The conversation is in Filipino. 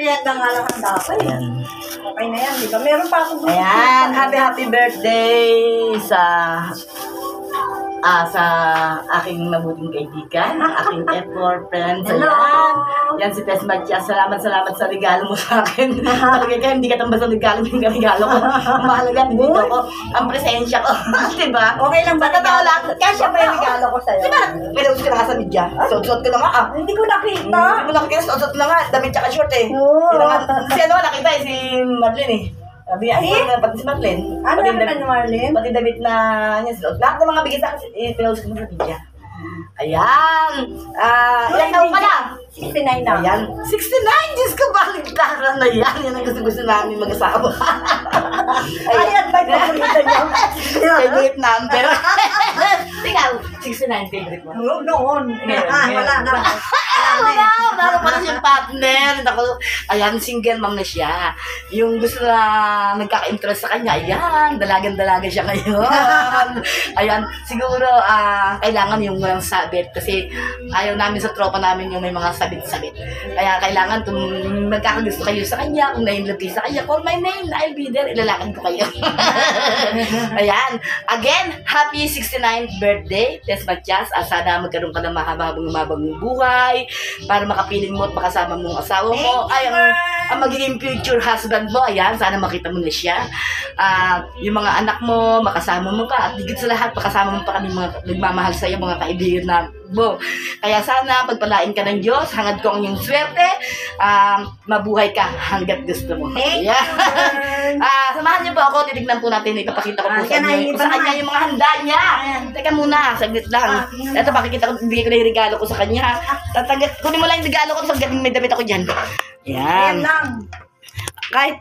yan na nga lang ang dapat. Ayan. Okay na yan, di ba? Meron pa akong gusto. Ayan, happy birthday sa aking mabuting kaibigan, aking effort friends. Hello. Yan si Tess Matias. Salamat sa regalo mo sa akin. Talaga ka, hindi ka tambas ng regalo ko. Ang mahalaga, dito ko. Ang presensya ko. Diba? Okay lang ba? Totoo lang. Kasya pa yung regalo ko sa'yo. Diba? Pinuus ko na nga sa media. Suot-suot ko na nga. Hindi ko nakita. Hindi mo nakikita. Suot-suot ko na nga. Damit tsaka short eh. Oo. Si ano nakita eh, si Madeline eh. Sabi, ay, pati si Madeline. Ano naman ni Marlene? Pati damit na niya sinuot. Lahat ng mga bigay sa akin, pinuus ko na sa media. Ayan. Ilang taon ka na? 69 na. Ayan. 69! Diyos ko, baligtaran na yan. Yan ang gusto namin mag-asawa. Ayan, nagpapulitan niyo. Favorite number. Tingnan, 69 favorite mo. Noon. Wala na. Wala pala siyang partner. Ayan, single mom na siya. Yung gusto na nagkaka-interest sa kanya, ayan, dalagan-dalaga siya ngayon. Ayan, siguro, kailangan yung walang sabit kasi ayaw namin sa tropa namin yung may mga sabit-sabit. Kaya kailangan kung magkakagusto kayo sa kanya, kung na-inlove kayo sa kanya, call my name, I'll be there, ilalakad ko kayo. Ayan, again, happy 69th birthday, Tess Matias. Sana magkaroon ka ng mahabang buhay para makapiling mo at makasama mo ang asawa mo. Ay, ang magiging future husband mo, ayan, sana makita mo na siya. Yung mga anak mo, makasama mo pa. At higit sa lahat, makasama mo pa kami mga nagmamahal sa iyo, mga kaibigan na mo. Kaya sana, pagpalain ka ng Diyos, hangad ko ang iyong swerte, mabuhay ka hanggat gusto mo. Yeah. Samahan niyo po ako, titignan po natin, ipapakita ko po sa inyo. Sa kanya yung mga handa niya. Teka muna, saglit lang. Ito, pakikita ko, bigay ko na yung regalo ko sa kanya. Kunin mo lang yung regalo ko, saglit may damit ako dyan. Yan. Yan lang. Kahit